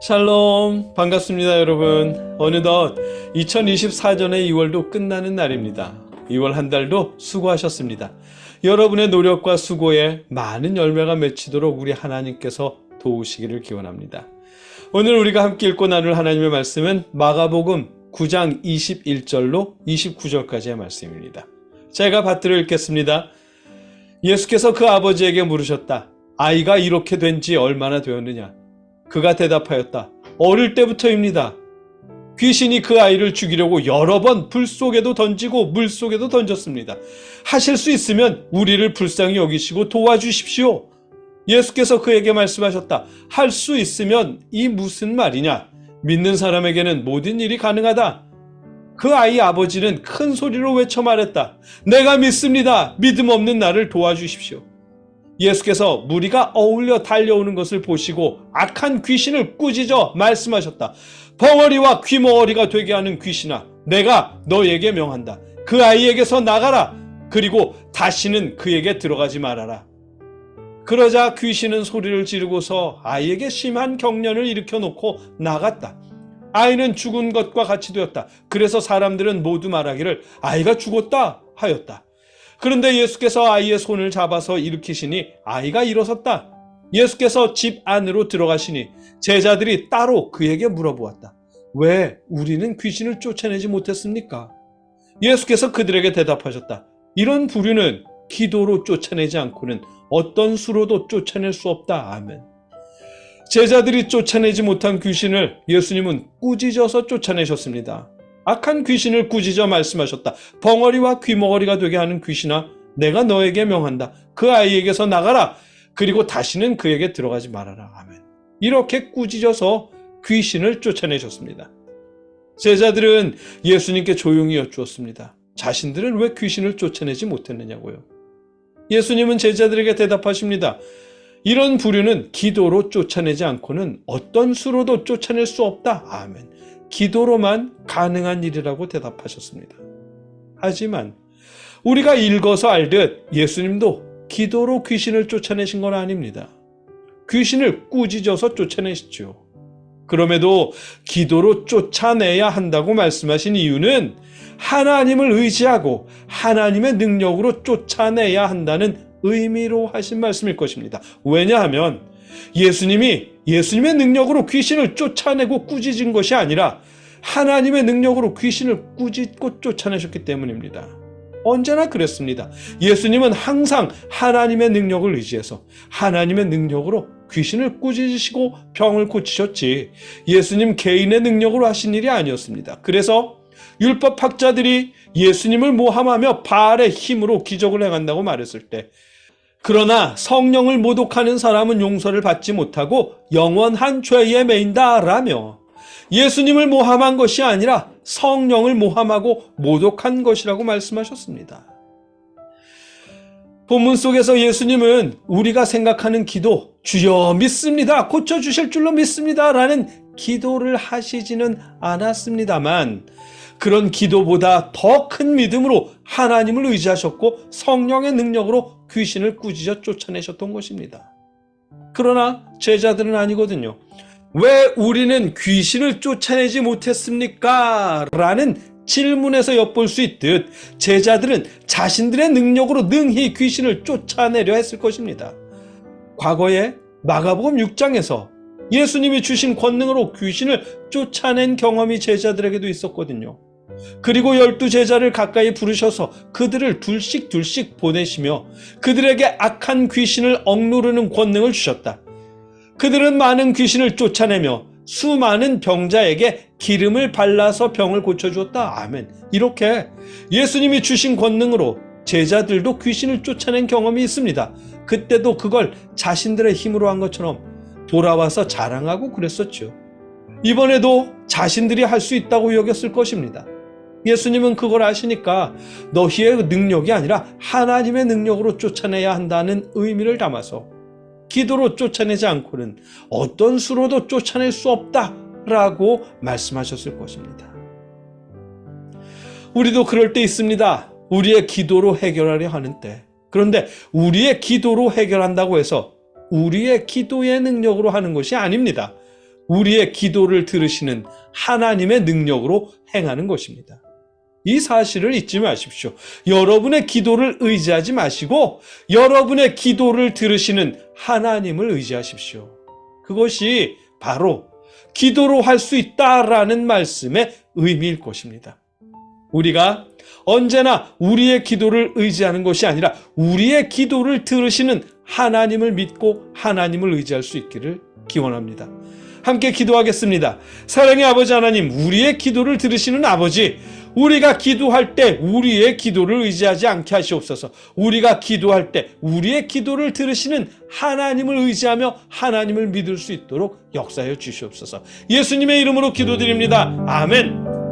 샬롬, 반갑습니다 여러분. 어느덧 2024년의 2월도 끝나는 날입니다. 2월 한 달도 수고하셨습니다. 여러분의 노력과 수고에 많은 열매가 맺히도록 우리 하나님께서 도우시기를 기원합니다. 오늘 우리가 함께 읽고 나눌 하나님의 말씀은 마가복음 9장 21절로 29절까지의 말씀입니다. 제가 받들어 읽겠습니다. 예수께서 그 아버지에게 물으셨다. 아이가 이렇게 된 지 얼마나 되었느냐? 그가 대답하였다. 어릴 때부터입니다. 귀신이 그 아이를 죽이려고 여러 번 불 속에도 던지고 물 속에도 던졌습니다. 하실 수 있으면 우리를 불쌍히 여기시고 도와주십시오. 예수께서 그에게 말씀하셨다. 할 수 있으면 이 무슨 말이냐? 믿는 사람에게는 모든 일이 가능하다. 그 아이 아버지는 큰 소리로 외쳐 말했다. 내가 믿습니다. 믿음 없는 나를 도와주십시오. 예수께서 무리가 어울려 달려오는 것을 보시고 악한 귀신을 꾸짖어 말씀하셨다. 벙어리와 귀머거리가 되게 하는 귀신아, 내가 너에게 명한다. 그 아이에게서 나가라. 그리고 다시는 그에게 들어가지 말아라. 그러자 귀신은 소리를 지르고서 아이에게 심한 경련을 일으켜 놓고 나갔다. 아이는 죽은 것과 같이 되었다. 그래서 사람들은 모두 말하기를 아이가 죽었다 하였다. 그런데 예수께서 아이의 손을 잡아서 일으키시니 아이가 일어섰다. 예수께서 집 안으로 들어가시니 제자들이 따로 그에게 물어보았다. 왜 우리는 귀신을 쫓아내지 못했습니까? 예수께서 그들에게 대답하셨다. 이런 부류는 기도로 쫓아내지 않고는 어떤 수로도 쫓아낼 수 없다. 아멘. 제자들이 쫓아내지 못한 귀신을 예수님은 꾸짖어서 쫓아내셨습니다. 악한 귀신을 꾸짖어 말씀하셨다. 벙어리와 귀머거리가 되게 하는 귀신아, 내가 너에게 명한다. 그 아이에게서 나가라. 그리고 다시는 그에게 들어가지 말아라. 아멘. 이렇게 꾸짖어서 귀신을 쫓아내셨습니다. 제자들은 예수님께 조용히 여쭈었습니다. 자신들은 왜 귀신을 쫓아내지 못했느냐고요. 예수님은 제자들에게 대답하십니다. 이런 부류는 기도로 쫓아내지 않고는 어떤 수로도 쫓아낼 수 없다. 아멘. 기도로만 가능한 일이라고 대답하셨습니다. 하지만 우리가 읽어서 알듯 예수님도 기도로 귀신을 쫓아내신 건 아닙니다. 귀신을 꾸짖어서 쫓아내시죠. 그럼에도 기도로 쫓아내야 한다고 말씀하신 이유는 하나님을 의지하고 하나님의 능력으로 쫓아내야 한다는 의미로 하신 말씀일 것입니다. 왜냐하면 예수님이 예수님의 능력으로 귀신을 쫓아내고 꾸짖은 것이 아니라 하나님의 능력으로 귀신을 꾸짖고 쫓아내셨기 때문입니다. 언제나 그랬습니다. 예수님은 항상 하나님의 능력을 의지해서 하나님의 능력으로 귀신을 꾸짖으시고 병을 고치셨지 예수님 개인의 능력으로 하신 일이 아니었습니다. 그래서 율법학자들이 예수님을 모함하며 바알의 힘으로 기적을 행한다고 말했을 때 그러나 성령을 모독하는 사람은 용서를 받지 못하고 영원한 죄에 매인다라며 예수님을 모함한 것이 아니라 성령을 모함하고 모독한 것이라고 말씀하셨습니다. 본문 속에서 예수님은 우리가 생각하는 기도, 주여 믿습니다, 고쳐주실 줄로 믿습니다 라는 기도를 하시지는 않았습니다만 그런 기도보다 더 큰 믿음으로 하나님을 의지하셨고 성령의 능력으로 귀신을 꾸짖어 쫓아내셨던 것입니다. 그러나 제자들은 아니거든요. 왜 우리는 귀신을 쫓아내지 못했습니까? 라는 질문에서 엿볼 수 있듯 제자들은 자신들의 능력으로 능히 귀신을 쫓아내려 했을 것입니다. 과거에 마가복음 6장에서 예수님이 주신 권능으로 귀신을 쫓아낸 경험이 제자들에게도 있었거든요. 그리고 12제자를 가까이 부르셔서 그들을 둘씩 보내시며 그들에게 악한 귀신을 억누르는 권능을 주셨다. 그들은 많은 귀신을 쫓아내며 수많은 병자에게 기름을 발라서 병을 고쳐주었다. 아멘. 이렇게 예수님이 주신 권능으로 제자들도 귀신을 쫓아낸 경험이 있습니다. 그때도 그걸 자신들의 힘으로 한 것처럼 돌아와서 자랑하고 그랬었죠. 이번에도 자신들이 할 수 있다고 여겼을 것입니다. 예수님은 그걸 아시니까 너희의 능력이 아니라 하나님의 능력으로 쫓아내야 한다는 의미를 담아서 기도로 쫓아내지 않고는 어떤 수로도 쫓아낼 수 없다라고 말씀하셨을 것입니다. 우리도 그럴 때 있습니다. 우리의 기도로 해결하려 하는 때. 그런데 우리의 기도로 해결한다고 해서 우리의 기도의 능력으로 하는 것이 아닙니다. 우리의 기도를 들으시는 하나님의 능력으로 행하는 것입니다. 이 사실을 잊지 마십시오. 여러분의 기도를 의지하지 마시고 여러분의 기도를 들으시는 하나님을 의지하십시오. 그것이 바로 기도로 할 수 있다라는 말씀의 의미일 것입니다. 우리가 언제나 우리의 기도를 의지하는 것이 아니라 우리의 기도를 들으시는 하나님을 믿고 하나님을 의지할 수 있기를 기원합니다. 함께 기도하겠습니다. 사랑의 아버지 하나님, 우리의 기도를 들으시는 아버지, 우리가 기도할 때 우리의 기도를 의지하지 않게 하시옵소서. 우리가 기도할 때 우리의 기도를 들으시는 하나님을 의지하며 하나님을 믿을 수 있도록 역사하여 주시옵소서. 예수님의 이름으로 기도드립니다. 아멘.